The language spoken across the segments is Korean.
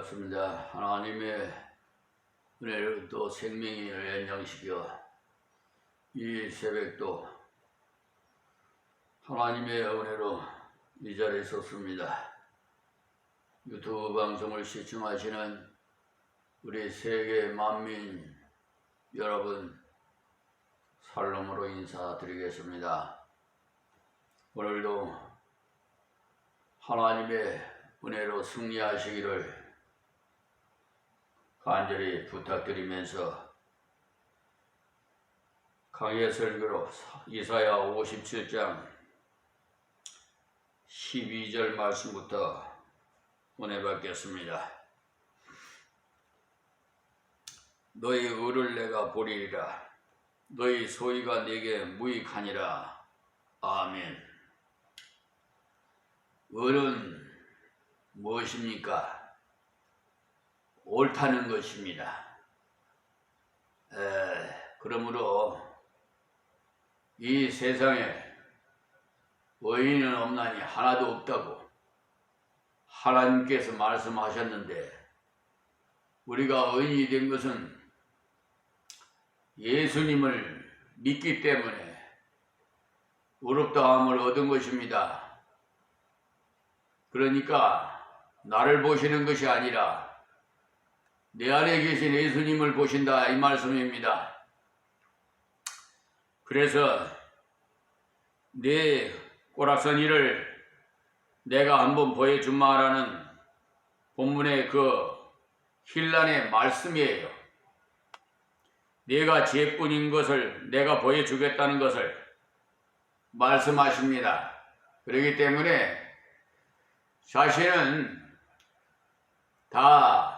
반갑습니다. 하나님의 은혜를 또 생명을 연장시켜 이 새벽도 하나님의 은혜로 이 자리에 섰습니다. 유튜브 방송을 시청하시는 우리 세계 만민 여러분, 살롬으로 인사드리겠습니다. 오늘도 하나님의 은혜로 승리하시기를 간절히 부탁드리면서 강해 설교로 이사야 57장 12절 말씀부터 은혜 받겠습니다. 너희 의를 내가 보리리라. 너희 소위가 내게 무익하니라. 아멘. 의는 무엇입니까? 옳다는 것입니다. 그러므로 이 세상에 의인은 없나니 하나도 없다고 하나님께서 말씀하셨는데, 우리가 의인이 된 것은 예수님을 믿기 때문에 의롭다함을 얻은 것입니다. 그러니까 나를 보시는 것이 아니라 내 안에 계신 예수님을 보신다, 이 말씀입니다. 그래서 내 꼬락선 일을 내가 한번 보여주마라는 본문의 그 힐란의 말씀이에요. 내가 죄뿐인 것을 내가 보여주겠다는 것을 말씀하십니다. 그렇기 때문에 자신은 다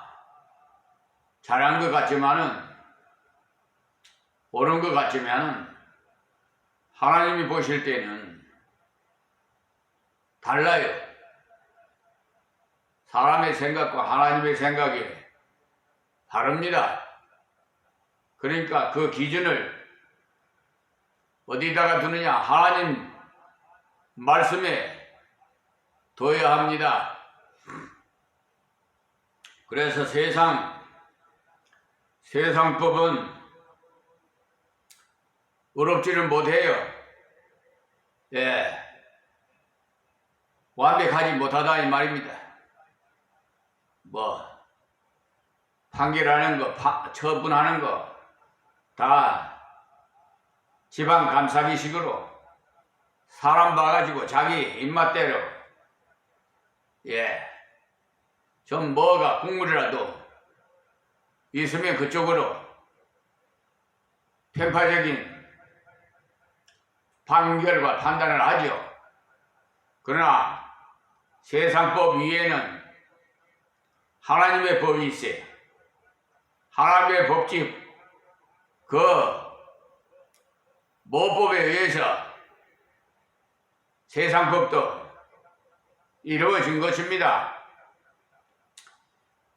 잘한 것 같지만은, 옳은 것 같지만은 하나님이 보실 때는 달라요. 사람의 생각과 하나님의 생각이 다릅니다. 그러니까 그 기준을 어디다가 두느냐? 하나님 말씀에 둬야 합니다. 그래서 세상법은 의롭지를 못해요. 완벽하지 못하다 이 말입니다. 판결하는 거, 처분하는 거 다 지방 감사기식으로 사람 봐가지고 자기 입맛대로 좀 뭐가 국물이라도 있으면 그쪽으로 편파적인 판결과 판단을 하죠. 그러나 세상법 위에는 하나님의 법이 있어요. 하나님의 법칙, 그 모법에 의해서 세상법도 이루어진 것입니다.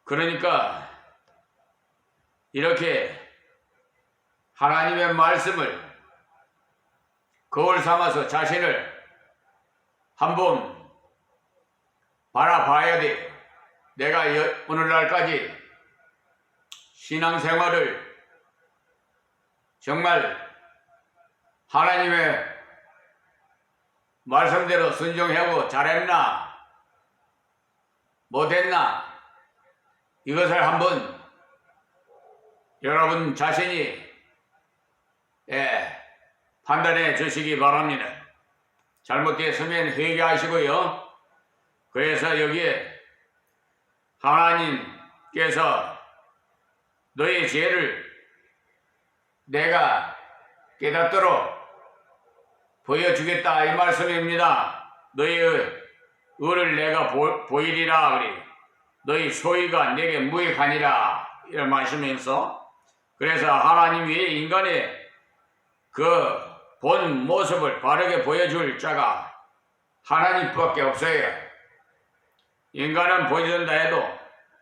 그러니까 이렇게 하나님의 말씀을 거울 삼아서 자신을 한번 바라봐야 돼요. 내가 오늘날까지 신앙생활을 정말 하나님의 말씀대로 순종하고 잘했나 못했나, 이것을 한번 여러분 자신이 판단해 주시기 바랍니다. 잘못되었으면 회개하시고요. 그래서 여기에 하나님께서 너의 죄를 내가 깨닫도록 보여주겠다, 이 말씀입니다. 너의 의를 내가 보이리라 그래. 너희 소위가 내게 무익하니라, 이런 말씀이면서, 그래서 하나님이 인간의 그 본 모습을 바르게 보여줄 자가 하나님밖에 없어요. 인간은 보여준다 해도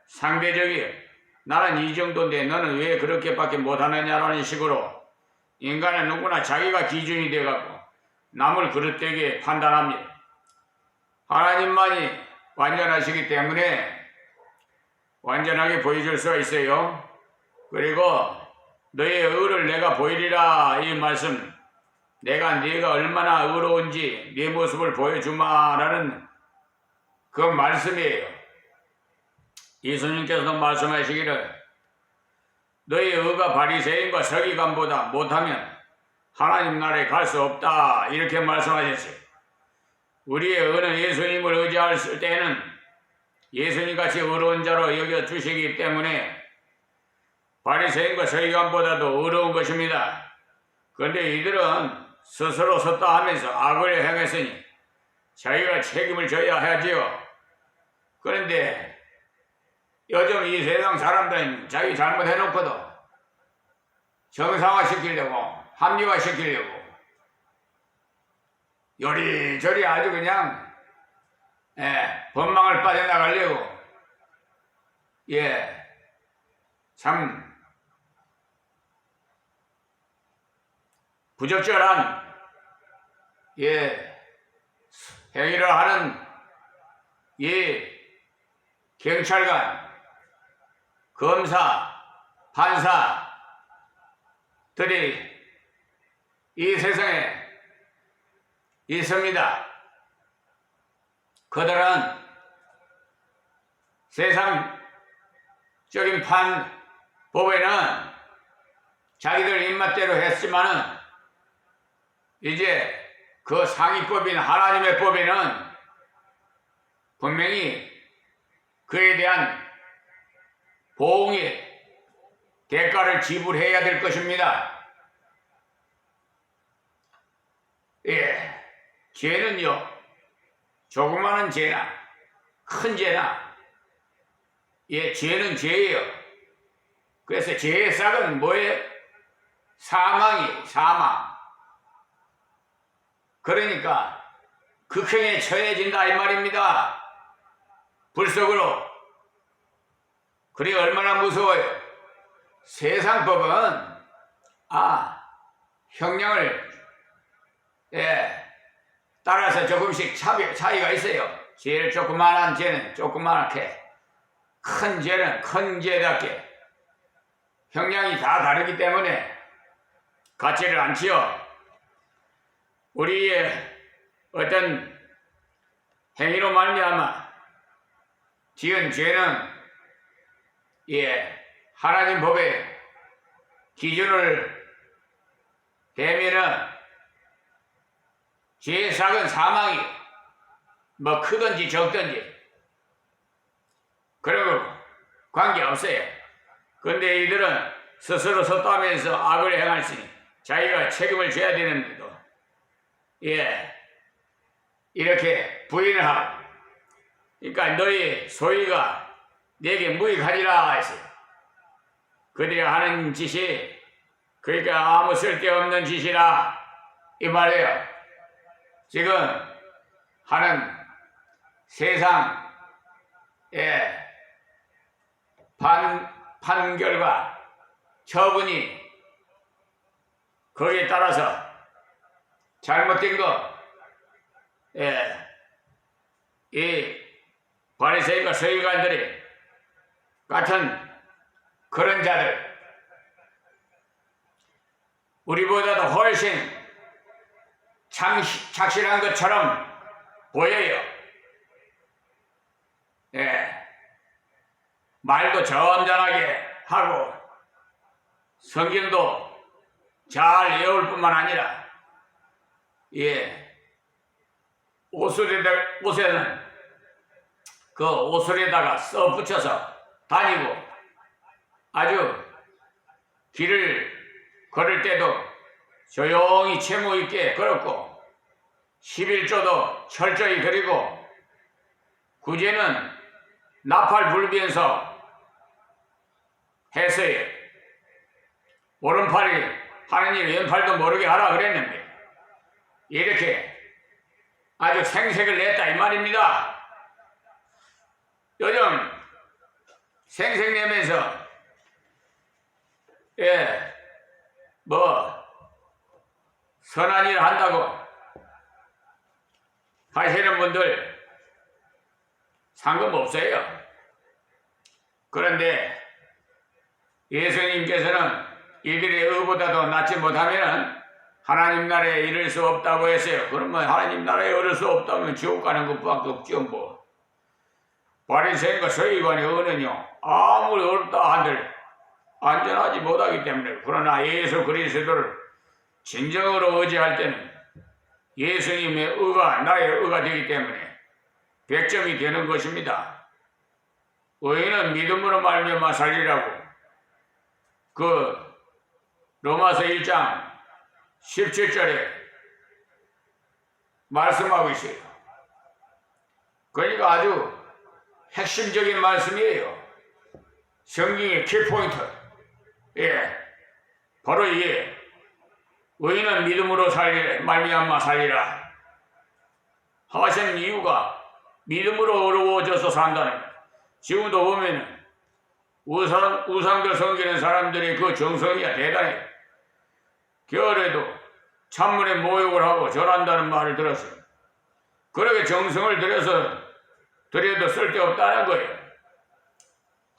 상대적이에요. 나는 이 정도인데 너는 왜 그렇게밖에 못하느냐라는 식으로 인간은 누구나 자기가 기준이 돼갖고 남을 그릇되게 판단합니다. 하나님만이 완전하시기 때문에 완전하게 보여줄 수가 있어요. 그리고 너의 의를 내가 보이리라 이 말씀, 내가 네가 얼마나 의로운지 네 모습을 보여주마라는 그 말씀이에요. 예수님께서도 말씀하시기를 너희 의가 바리새인과 서기관보다 못하면 하나님 나라에 갈 수 없다 이렇게 말씀하셨어요. 우리의 의는 예수님을 의지할 때에는 예수님같이 의로운 자로 여겨주시기 때문에 바리새인과 서기관보다도 의로운 것입니다. 그런데 이들은 스스로 섰다 하면서 악을 행했으니 자기가 책임을 져야 하지요. 그런데 요즘 이 세상 사람들은 자기 잘못해놓고도 정상화시키려고 합리화시키려고 요리저리 아주 그냥 법망을 빠져나가려고 참 부적절한 행위를 하는 경찰관, 검사, 판사들이 이 세상에 있습니다. 그들은 세상적인 법에는 자기들 입맛대로 했지만은 이제 그 상위법인 하나님의 법에는 분명히 그에 대한 보응의 대가를 지불해야 될 것입니다. 죄는요, 조그마한 죄나 큰 죄나 죄는 죄예요. 그래서 죄의 싹은 뭐예요? 사망. 그러니까 극형에 처해진다 이 말입니다. 불속으로. 그게 얼마나 무서워요. 세상 법은 형량을 따라서 조금씩 차이가 있어요. 제일 조그만한 죄는 조그만하게, 큰 죄는 큰 죄답게 형량이 다 다르기 때문에 같지를 않지요. 우리의 어떤 행위로 말미암아 지은 죄는 하나님 법의 기준을 대면은 죄의 삭은 사망이 뭐 크든지 적든지 그리고 관계없어요. 근데 이들은 스스로 섰다면서 악을 행할지니 자기가 책임을 져야 되는데도 이렇게 부인을 하고, 그러니까 너희 소위가 내게 무익하리라 했어요. 그들이 하는 짓이 그러니까 아무 쓸데없는 짓이라 이 말이에요. 지금 하는 세상의 판결과 처분이 거기에 따라서 잘못된 거, 이 바리새인과 서기관들이 같은 그런 자들, 우리보다도 훨씬 착실한 것처럼 보여요. 말도 점잖하게 하고 성경도 잘 외울 뿐만 아니라 옷에는 그 옷술에다가 써 붙여서 다니고 아주 길을 걸을 때도 조용히 채무 있게 걸었고 11조도 철저히 그리고 구제는 나팔 불면서 했어요. 오른팔이 하느님 왼팔도 모르게 하라 그랬는데 이렇게 아주 생색을 냈다 이 말입니다. 요즘 생색 내면서 선한 일 한다고 하시는 분들 상관없어요. 그런데 예수님께서는 이들의 의보다도 낫지 못하면 하나님 나라에 이를 수 없다고 했어요. 그러면 하나님 나라에 이를 수 없다면 지옥 가는 것밖에 없죠 뭐. 바리새인과 서기관의 은은요 아무리 어렵다 한들 안전하지 못하기 때문에. 그러나 예수 그리스도를 진정으로 의지할 때는 예수님의 의가 나의 의가 되기 때문에 100점이 되는 것입니다. 의인은 믿음으로 말미암아 살리라고 그 로마서 1장 17절에 말씀하고 있어요. 그러니까 아주 핵심적인 말씀이에요. 성경의 키포인트. 바로 이게 의인은 믿음으로 말미암아 살리라 하신 이유가 믿음으로 어려워져서 산다는 거예요. 지금도 보면은 우상들 섬기는 사람들이 그 정성이야 대단해. 겨울에도 찬물에 모욕을 하고 절한다는 말을 들었어요. 그렇게 정성을 드려도 쓸데없다는 거예요.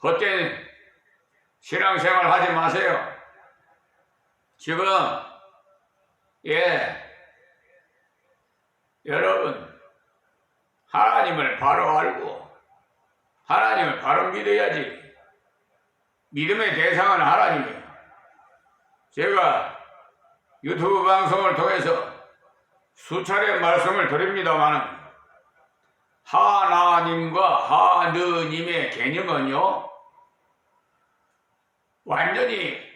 헛된 신앙생활 하지 마세요. 지금 여러분 하나님을 바로 알고 하나님을 바로 믿어야지. 믿음의 대상은 하나님이에요. 제가 유튜브 방송을 통해서 수차례 말씀을 드립니다만 하나님과 하느님의 개념은요 완전히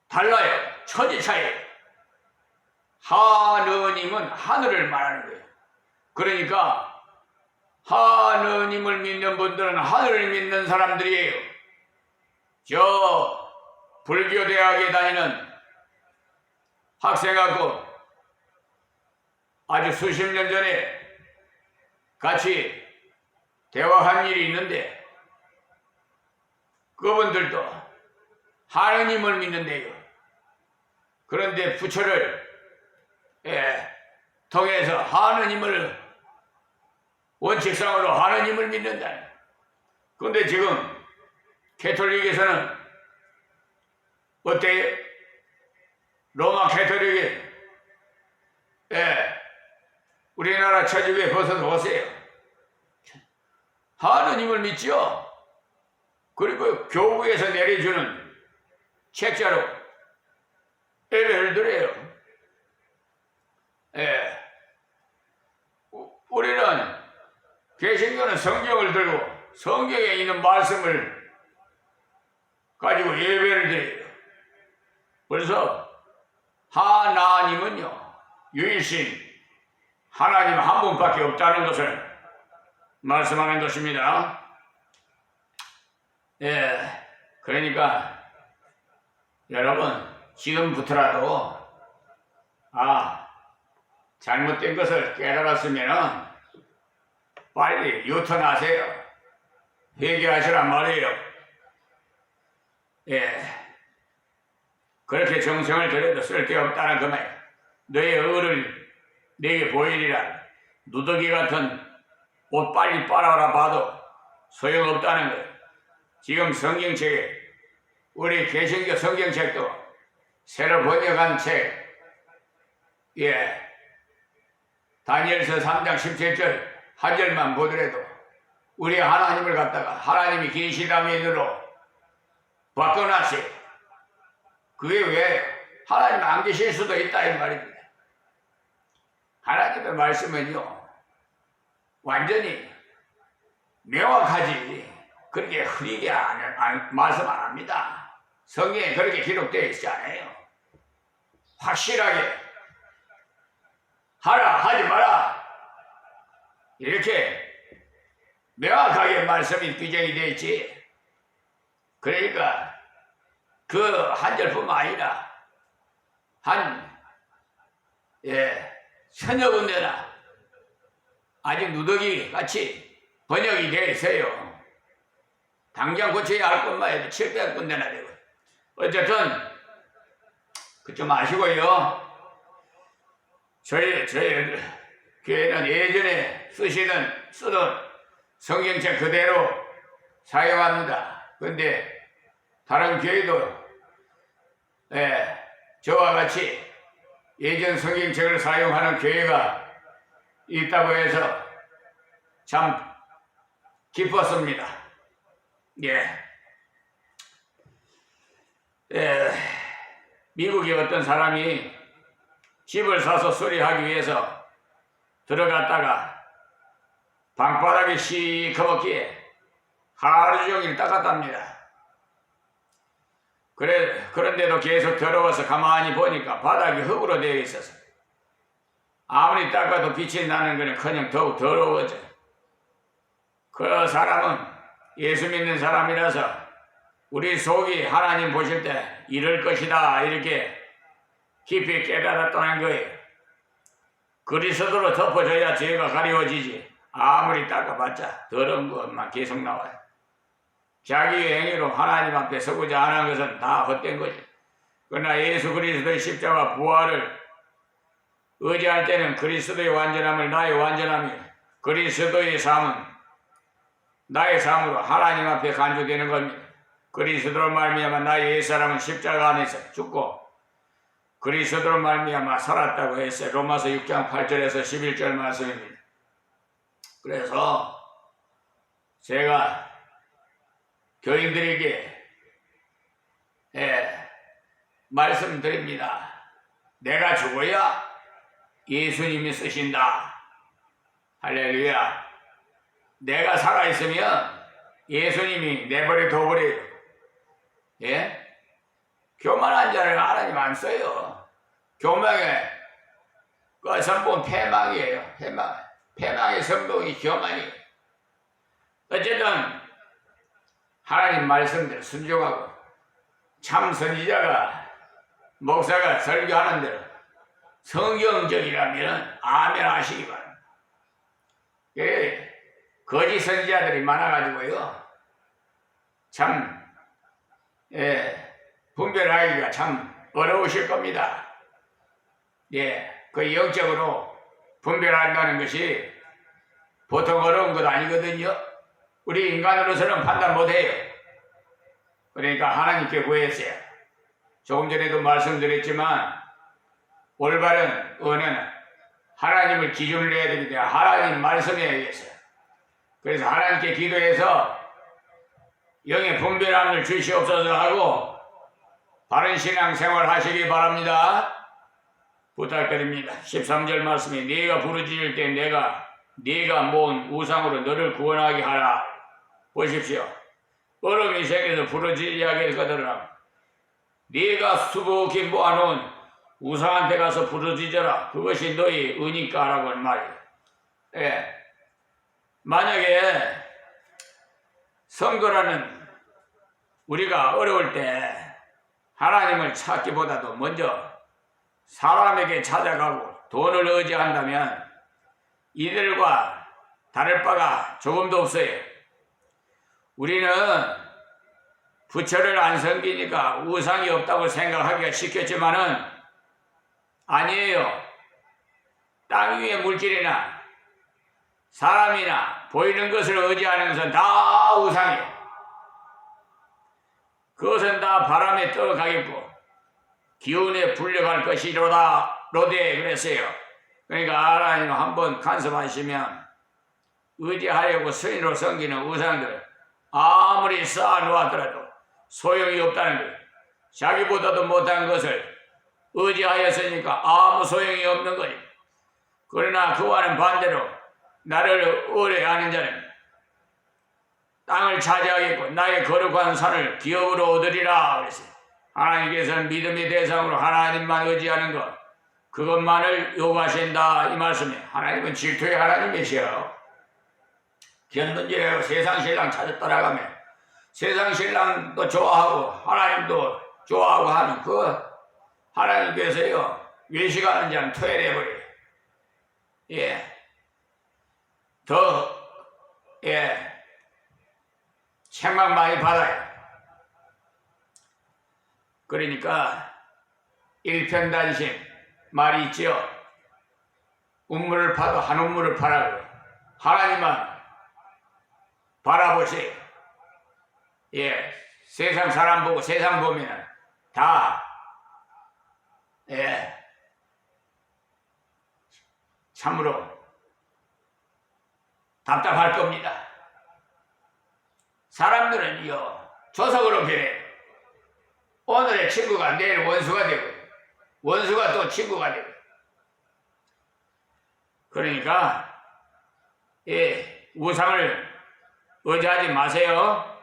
달라요. 천지차이에요. 하느님은 하늘을 말하는 거예요. 그러니까 하느님을 믿는 분들은 하늘을 믿는 사람들이에요. 저 불교 대학에 다니는 학생하고 아주 수십 년 전에 같이 대화한 일이 있는데 그분들도 하느님을 믿는데요. 그런데 부처를 통해서 하느님을 원칙상으로 하느님을 믿는다. 그런데 지금 캐톨릭에서는 어때요? 로마 캐톨릭이 우리나라 처지에 벗어서 오세요. 하느님을 믿죠. 그리고 교구에서 내려주는 책자로 예배를 드려요. 우리는 개신교는 성경을 들고 성경에 있는 말씀을 가지고 예배를 드려요. 그래서 하나님은요 유일신 하나님 한 분밖에 없다는 것을 말씀하는 것입니다. 그러니까 여러분 지금부터라도 잘못된 것을 깨달았으면 빨리 유턴하세요. 회개하시란 말이에요. 그렇게 정성을 들여도 쓸데없다는 그 말. 너의 의를 내게 보이리라. 누더기 같은 옷 빨리 빨아라 봐도 소용없다는 거예요. 지금 성경책에 우리 개신교 성경책도 새로 번역한 책 다니엘서 3장 17절 한 절만 보더라도 우리 하나님을 갖다가 하나님이 계시다면으로 바꿔놨어요. 그게 왜 하나님 안 계실 수도 있다 이 말입니다. 하나님의 말씀은요 완전히 명확하지 그렇게 흐리게 말씀 안 합니다. 성경에 그렇게 기록되어 있지 않아요. 확실하게 하라 하지 마라 이렇게 명확하게 말씀이 규정이 되어 있지. 그러니까 그 한 절뿐만 아니라 서너 군데나 아직 누더기 같이 번역이 되어 있어요. 당장 고쳐야 할 것만 해도 700군데나 되고. 어쨌든 그 좀 아시고요. 저희 교회는 예전에 쓰던 성경책 그대로 사용합니다. 근데 다른 교회도 저와 같이 예전 성경책을 사용하는 교회가 있다고 해서 참 기뻤습니다. 미국의 어떤 사람이 집을 사서 수리하기 위해서 들어갔다가 방바닥이 시커멓기에 하루 종일 닦았답니다. 그런데도 계속 더러워서 가만히 보니까 바닥이 흙으로 되어 있어서 아무리 닦아도 빛이 나는 것은 그냥 더욱 더러워져. 그 사람은 예수 믿는 사람이라서 우리 속이 하나님 보실 때 이럴 것이다 이렇게 깊이 깨달았다는 거예요. 그리스도로 덮어져야 죄가 가려워지지 아무리 닦아봤자 더러운 것만 계속 나와요. 자기의 행위로 하나님 앞에 서고자 하는 것은 다 헛된 거지. 그러나 예수 그리스도의 십자가 부활을 의지할 때는 그리스도의 완전함을 나의 완전함이 그리스도의 삶은 나의 삶으로 하나님 앞에 간주되는 겁니다. 그리스도로 말미암아 나의 옛사람은 십자가 안에서 죽고 그리스도로 말미암아 살았다고 했어요. 로마서 6장 8절에서 11절 말씀입니다. 그래서 제가 교인들에게 말씀드립니다. 내가 죽어야 예수님이 쓰신다. 할렐루야. 내가 살아있으면 예수님이 내버려 둬버려요. 교만한 자를 하나님 안 써요. 교만의 그 선봉은 패망이에요. 패망의 선봉이 교만이에요. 어쨌든 하나님 말씀대로 순종하고 참 선지자가 목사가 설교하는 대로 성경적이라면 아멘 하시기 바랍니다. 거짓 선지자들이 많아가지고요. 참 분별하기가 참 어려우실 겁니다. 그 영적으로 분별한다는 것이 보통 어려운 것 아니거든요. 우리 인간으로서는 판단 못해요. 그러니까 하나님께 구했어요. 조금 전에도 말씀드렸지만 올바른 은혜는 하나님을 기준으로 해야 되기 때문에 하나님 말씀에 의해서 그래서 하나님께 기도해서 영의 분별함을 주시옵소서 하고 바른 신앙생활 하시기 바랍니다. 부탁드립니다. 13절 말씀에 네가 부르짖을 때 네가 모은 우상으로 너를 구원하게 하라. 보십시오. 얼음이 생겨서 부르짖게 하거든 네가 수북히 모아놓은 우상한테 가서 부르짖어라. 그것이 너희 은니까라고 하는 말이에요. 만약에 성도라는 우리가 어려울 때 하나님을 찾기보다도 먼저 사람에게 찾아가고 돈을 의지한다면 이들과 다를 바가 조금도 없어요. 우리는 부처를 안 섬기니까 우상이 없다고 생각하기가 쉽겠지만은 아니에요. 땅 위의 물질이나 사람이나 보이는 것을 의지하는 것은 다 우상이에요. 그것은 다 바람에 떠가겠고 기운에 불려갈 것이로다 로데 그랬어요. 그러니까 하나님 한번 간섭하시면 의지하려고 스님으로 섬기는 우상들 아무리 쌓아놓았더라도 소용이 없다는 거예요. 자기보다도 못한 것을 의지하였으니까 아무 소용이 없는 거예요. 그러나 그와는 반대로 나를 의뢰하는 자는 땅을 차지하겠고 나의 거룩한 산을 기업으로 얻으리라 그랬어요. 하나님께서는 믿음의 대상으로 하나님만 의지하는 것 그것만을 요구하신다 이 말씀이에요. 하나님은 질투의 하나님이시여. 견눈질하고 세상 신랑 찾아 따라가며 세상 신랑도 좋아하고 하나님도 좋아하고 하는 그 하나님께서요 외식하는 자는 토해내버려요. 책망 많이 받아요. 그러니까 일편단심 말이 있지요. 운물을 파도 한 운물을 파라고. 하나님만 바라보세요. 예, 세상 사람 보고 세상 보면은 다, 예, 참으로 답답할 겁니다. 사람들은요, 조석으로 변해요. 오늘의 친구가 내일 원수가 되고, 원수가 또 친구가 되고. 그러니까, 예, 우상을 의지하지 마세요.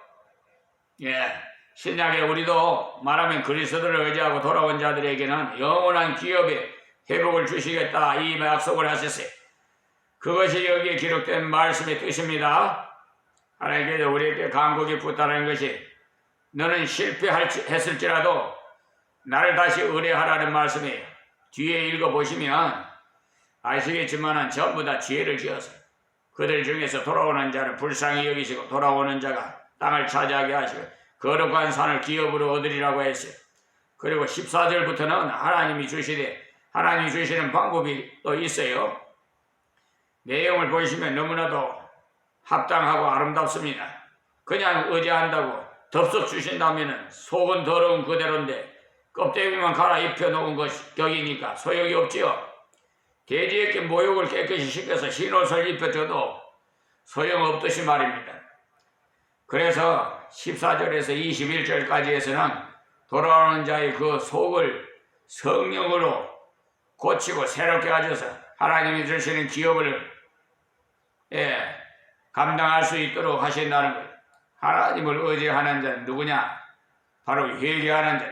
예, 신약에 우리도 말하면 그리스도를 의지하고 돌아온 자들에게는 영원한 기업의 회복을 주시겠다 이 약속을 하셨어요. 그것이 여기에 기록된 말씀의 뜻입니다. 하나님께서 우리에게 간곡히 부탁하는 것이 너는 실패했을지라도 나를 다시 의뢰하라는 말씀이에요. 뒤에 읽어보시면 아시겠지만 전부 다 지혜를 지어서 그들 중에서 돌아오는 자를 불쌍히 여기시고 돌아오는 자가 땅을 차지하게 하시고 거룩한 산을 기업으로 얻으리라고 했어요. 그리고 14절부터는 하나님이 주시는 방법이 또 있어요. 내용을 보시면 너무나도 합당하고 아름답습니다. 그냥 의지한다고 덥석 주신다면 속은 더러운 그대로인데 껍데기만 갈아입혀 놓은 격이니까 소용이 없지요. 돼지에게 모욕을 깨끗이 씻겨서 흰옷을 입혀줘도 소용없듯이 말입니다. 그래서 14절에서 21절까지에서는 돌아오는 자의 그 속을 성령으로 고치고 새롭게 하셔서 하나님이 주시는 기업을 감당할 수 있도록 하신다는 거예요. 하나님을 의지하는 자는 누구냐? 바로 회개하는 자.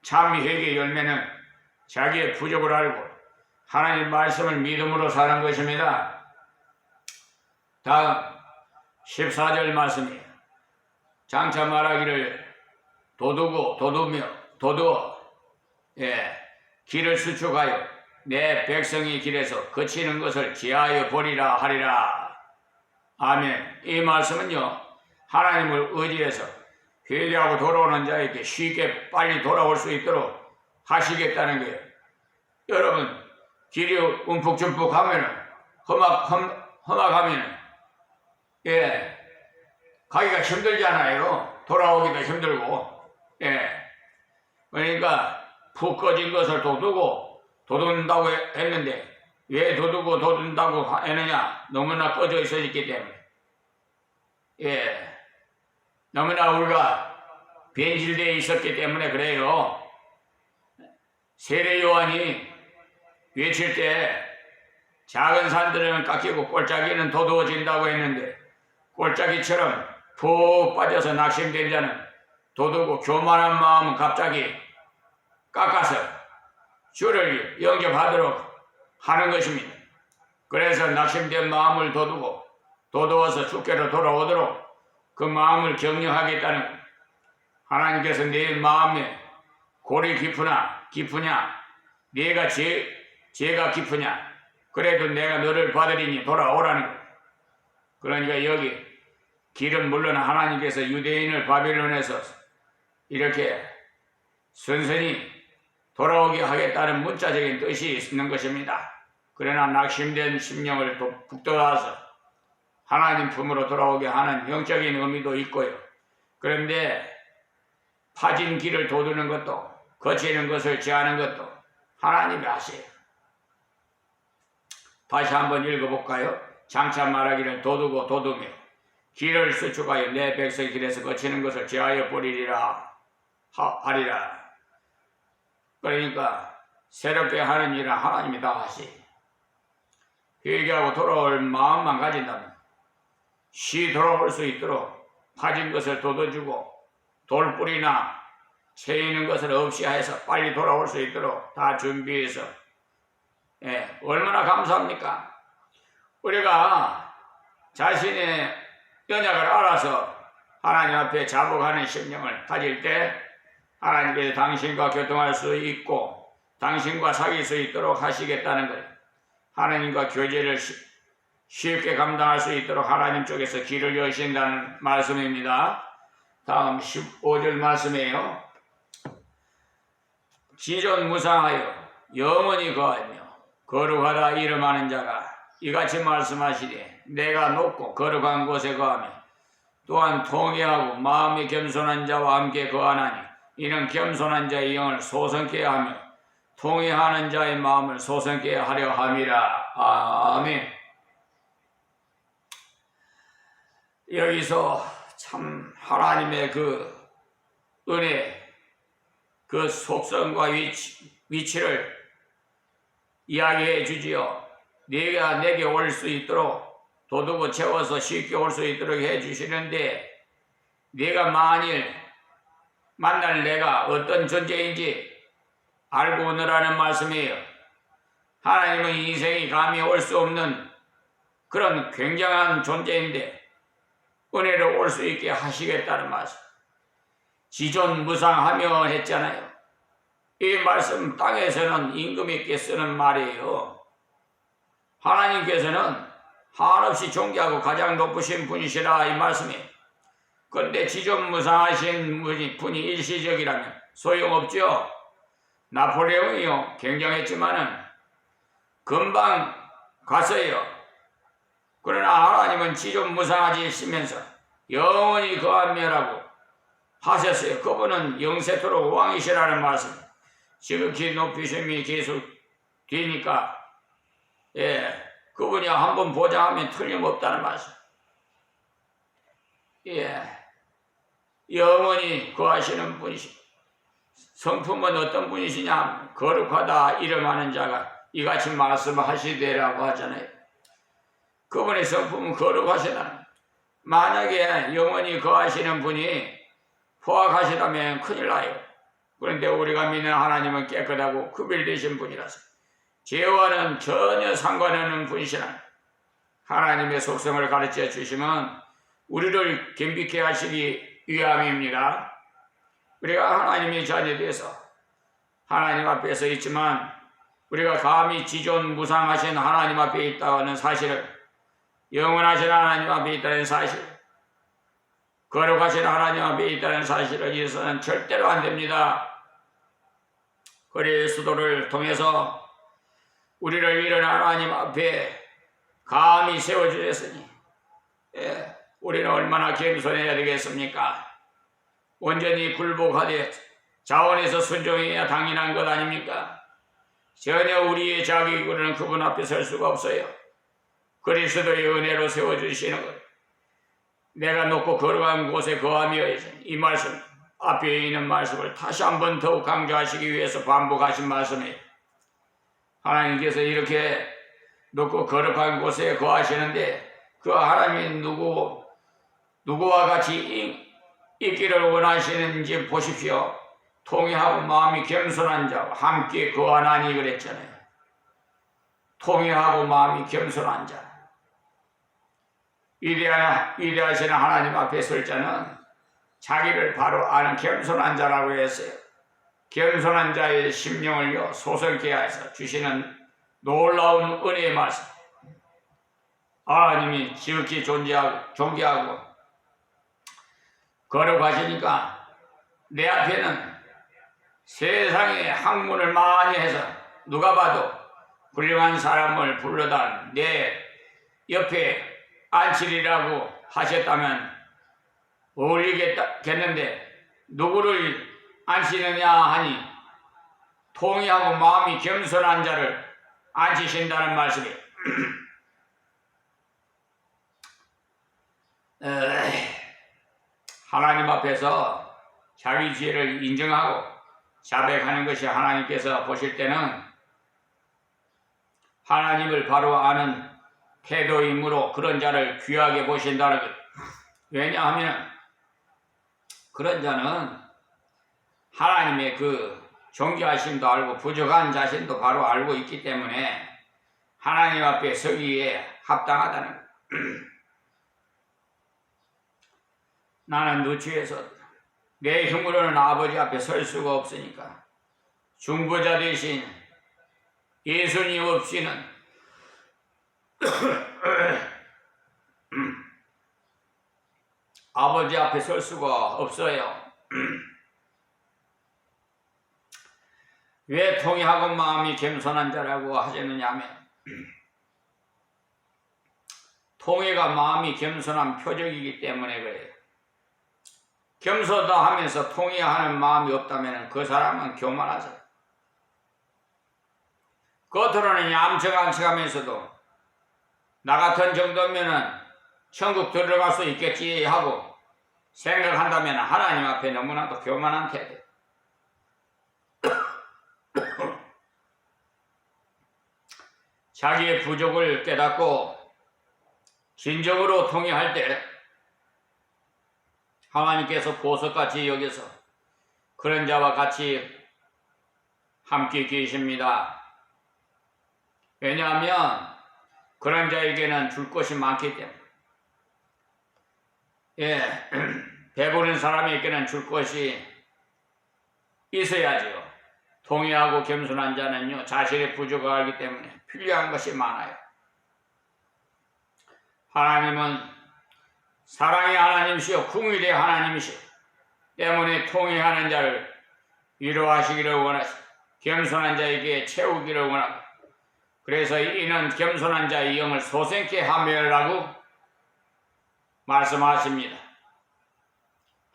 참 회개 열매는 자기의 부족을 알고 하나님 말씀을 믿음으로 사는 것입니다. 다음 14절 말씀이에요. 장차 말하기를 도두어 길을 수축하여 내 백성의 길에서 거치는 것을 지하여 버리라 하리라. 아멘. 이 말씀은요, 하나님을 의지해서 회개하고 돌아오는 자에게 쉽게 빨리 돌아올 수 있도록 하시겠다는 거예요. 여러분, 길이 움푹춤푹 하면은 험악하면은 가기가 힘들잖아요. 돌아오기도 힘들고. 그러니까 푹 꺼진 것을 돋운다고 했는데 왜 돋운다고 했느냐? 너무나 꺼져 있었기 때문에. 너무나 우리가 변질되어 있었기 때문에 그래요. 세례 요한이 외칠 때 작은 산들은 깎이고 골짜기는 도두어진다고 했는데 골짜기처럼 푹 빠져서 낙심된 자는 도두고 교만한 마음은 갑자기 깎아서 주를 영접하도록 하는 것입니다. 그래서 낙심된 마음을 도두어서 주께로 돌아오도록 그 마음을 격려하겠다는 하나님께서 내 마음에 골이 깊으냐 내가 죄가 깊으냐 그래도 내가 너를 받으리니 돌아오라는 거예요. 그러니까 여기 길은 물론 하나님께서 유대인을 바빌론에서 이렇게 선선히 돌아오게 하겠다는 문자적인 뜻이 있는 것입니다. 그러나 낙심된 심령을 북돋아서 하나님 품으로 돌아오게 하는 영적인 의미도 있고요. 그런데 파진 길을 도두는 것도 거치는 것을 제하는 것도 하나님이 하세요. 다시 한번 읽어볼까요? 장차 말하기를 도두며 길을 수축하여 내 백성의 길에서 거치는 것을 제하여 버리리라 하리라. 그러니까 새롭게 하는 일은 하나님이 다 하세요. 회개하고 돌아올 마음만 가진다면 돌아올 수 있도록 파진 것을 돋워주고 돌뿌리나 채 있는 것을 없이 해서 빨리 돌아올 수 있도록 다 준비해서 얼마나 감사합니까? 우리가 자신의 연약을 알아서 하나님 앞에 자복하는 심령을 가질 때 하나님께서 당신과 교통할 수 있고 당신과 사귈 수 있도록 하시겠다는 거예요. 하나님과 교제를 쉽게 감당할 수 있도록 하나님 쪽에서 길을 여신다는 말씀입니다. 다음 15절 말씀이에요. 지존무상하여 영원히 거하며 거룩하다 이름하는 자가 이같이 말씀하시되 내가 높고 거룩한 곳에 거하며 또한 통회하고 마음이 겸손한 자와 함께 거하나니 이는 겸손한 자의 영을 소성케 하며 통회하는 자의 마음을 소성케 하려 함이라. 아멘. 여기서 참 하나님의 그 은혜, 그 속성과 위치를 이야기해 주지요. 네가 내게 올 수 있도록 도둑을 채워서 쉽게 올 수 있도록 해 주시는데, 네가 만일 만날 내가 어떤 존재인지 알고 오너라는 말씀이에요. 하나님은 인생이 감히 올 수 없는 그런 굉장한 존재인데 은혜로 올 수 있게 하시겠다는 말씀. 지존무상하며 했잖아요. 이 말씀 땅에서는 임금 있게 쓰는 말이에요. 하나님께서는 한없이 존귀하고 가장 높으신 분이시라 이 말씀이에요. 그런데 지존무상하신 분이 일시적이라면 소용없죠. 나폴레옹이요 굉장했지만은 금방 갔어요. 그러나 하나님은 지존무상하시면서 영원히 거하며라고 하셨어요. 그분은 영세토록 왕이시라는 말씀. 지극히 높이심이 계속 되니까 그분이 한번 보자 하면 틀림없다는 말씀. 영원히 거하시는 분이십니다. 성품은 어떤 분이시냐? 거룩하다 이름하는 자가 이같이 말씀하시되라고 하잖아요. 그분의 성품은 거룩하시다. 만약에 영원히 거하시는 분이 포악하시다면 큰일 나요. 그런데 우리가 믿는 하나님은 깨끗하고 구별되신 분이라서 죄와는 전혀 상관없는 분이시라. 하나님의 속성을 가르쳐 주시면 우리를 겸비케 하시기 위함입니다. 우리가 하나님의 자녀돼서 하나님 앞에 서 있지만 우리가 감히 지존무상하신 하나님 앞에 있다는 사실을, 영원하신 하나님 앞에 있다는 사실, 거룩하신 하나님 앞에 있다는 사실을 잊어서는 절대로 안 됩니다. 그리스도를 통해서 우리를 이런 하나님 앞에 감히 세워주셨으니 우리는 얼마나 겸손해야 되겠습니까? 온전히 굴복하되 자원에서 순종해야 당연한 것 아닙니까? 전혀 우리의 자격으로는 그분 앞에 설 수가 없어요. 그리스도의 은혜로 세워주시는 것, 내가 높고 거룩한 곳에 거하며 이 말씀 앞에 있는 말씀을 다시 한번 더욱 강조하시기 위해서 반복하신 말씀이에요. 하나님께서 이렇게 높고 거룩한 곳에 거하시는데 그 하나님이 누구와 같이 있기를 원하시는지 보십시오. 통회하고 마음이 겸손한 자와 함께 거하나니 그랬잖아요. 통회하고 마음이 겸손한 자. 위대하신 하나님 앞에 설 자는 자기를 바로 아는 겸손한 자라고 했어요. 겸손한 자의 심령을요 소성케 하여서 주시는 놀라운 은혜의 말씀. 하나님이 지극히 존귀하고 거룩하시니까 내 앞에는 세상에 학문을 많이 해서 누가 봐도 훌륭한 사람을 불러다 내 옆에 앉히리라고 하셨다면 어울리겠는데 누구를 앉히느냐 하니 통회하고 마음이 겸손한 자를 앉히신다는 말씀이에요. 하나님 앞에서 자기 죄를 인정하고 자백하는 것이 하나님께서 보실 때는 하나님을 바로 아는 태도이므로 그런 자를 귀하게 보신다는 것. 왜냐하면 그런 자는 하나님의 그 존귀하심도 알고 부족한 자신도 바로 알고 있기 때문에 하나님 앞에 서기에 합당하다는 것. 나는 누추해서 내 힘으로는 아버지 앞에 설 수가 없으니까 중보자 대신 예수님 없이는 아버지 앞에 설 수가 없어요. 왜 통회하고 마음이 겸손한 자라고 하시느냐 하면 통해가 마음이 겸손한 표적이기 때문에 그래요. 겸손다 하면서 통해하는 마음이 없다면 그 사람은 교만하죠. 겉으로는 얌체가 척하면서도 나 같은 정도면은 천국 들어갈 수 있겠지 하고 생각한다면 하나님 앞에 너무나도 교만한 태도. 자기의 부족을 깨닫고 진정으로 통해할 때 하나님께서 보석같이 여겨서 그런 자와 같이 함께 계십니다. 왜냐하면 그런 자에게는 줄 것이 많기 때문에. 배부른 사람에게는 줄 것이 있어야지요. 통해하고 겸손한 자는요, 자신의 부족을 알기 때문에 필요한 것이 많아요. 하나님은 사랑의 하나님이시요 궁일의 하나님이시요 때문에 통해하는 자를 위로하시기를 원하시고 겸손한 자에게 채우기를 원하고, 그래서 이는 겸손한 자의 영을 소생케 하며라고 말씀하십니다.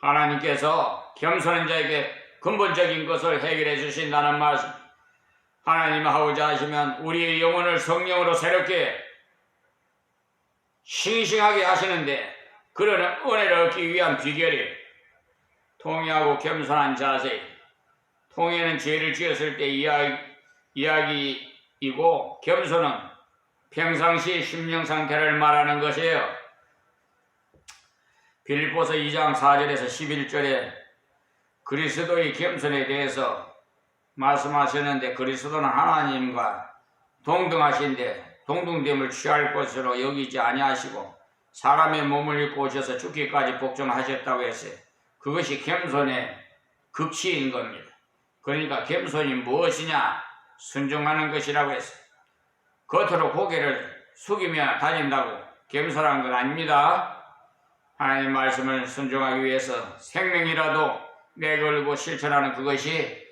하나님께서 겸손한 자에게 근본적인 것을 해결해 주신다는 말씀. 하나님 하고자 하시면 우리의 영혼을 성령으로 새롭게 싱싱하게 하시는데, 그런 은혜를 얻기 위한 비결이 통해하고 겸손한 자세. 통해는 죄를 지었을 때 이야기이고, 겸손은 평상시 심령 상태를 말하는 것이에요. 빌립보서 2장 4절에서 11절에 그리스도의 겸손에 대해서 말씀하셨는데, 그리스도는 하나님과 동등하신데 동등됨을 취할 것으로 여기지 아니하시고 사람의 몸을 입고 오셔서 죽기까지 복종하셨다고 했어요. 그것이 겸손의 극치인 겁니다. 그러니까 겸손이 무엇이냐? 순종하는 것이라고 했어요. 겉으로 고개를 숙이며 다닌다고 겸손한 건 아닙니다. 하나님 말씀을 순종하기 위해서 생명이라도 내걸고 실천하는 그것이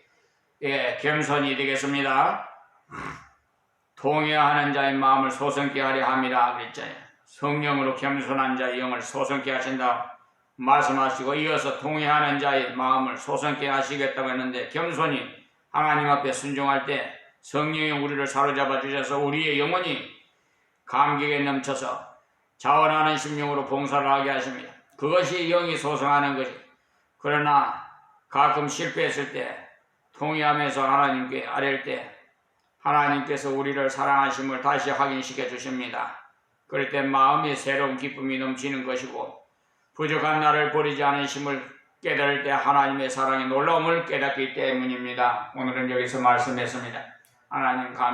겸손이 되겠습니다. 통해하는 자의 마음을 소성케 하려 함이라 그랬잖아요. 성령으로 겸손한 자의 영을 소성케 하신다 말씀하시고, 이어서 통해하는 자의 마음을 소성케 하시겠다고 했는데, 겸손히 하나님 앞에 순종할 때 성령이 우리를 사로잡아 주셔서 우리의 영혼이 감격에 넘쳐서 자원하는 심령으로 봉사를 하게 하십니다. 그것이 영이 소성하는 것이. 그러나 가끔 실패했을 때, 통해하면서 하나님께 아랠 때 하나님께서 우리를 사랑하심을 다시 확인시켜 주십니다. 그럴 때 마음이 새로운 기쁨이 넘치는 것이고, 부족한 나를 버리지 않으심을 깨달을 때 하나님의 사랑의 놀라움을 깨닫기 때문입니다. 오늘은 여기서 말씀했습니다. 하나님 감사합니다.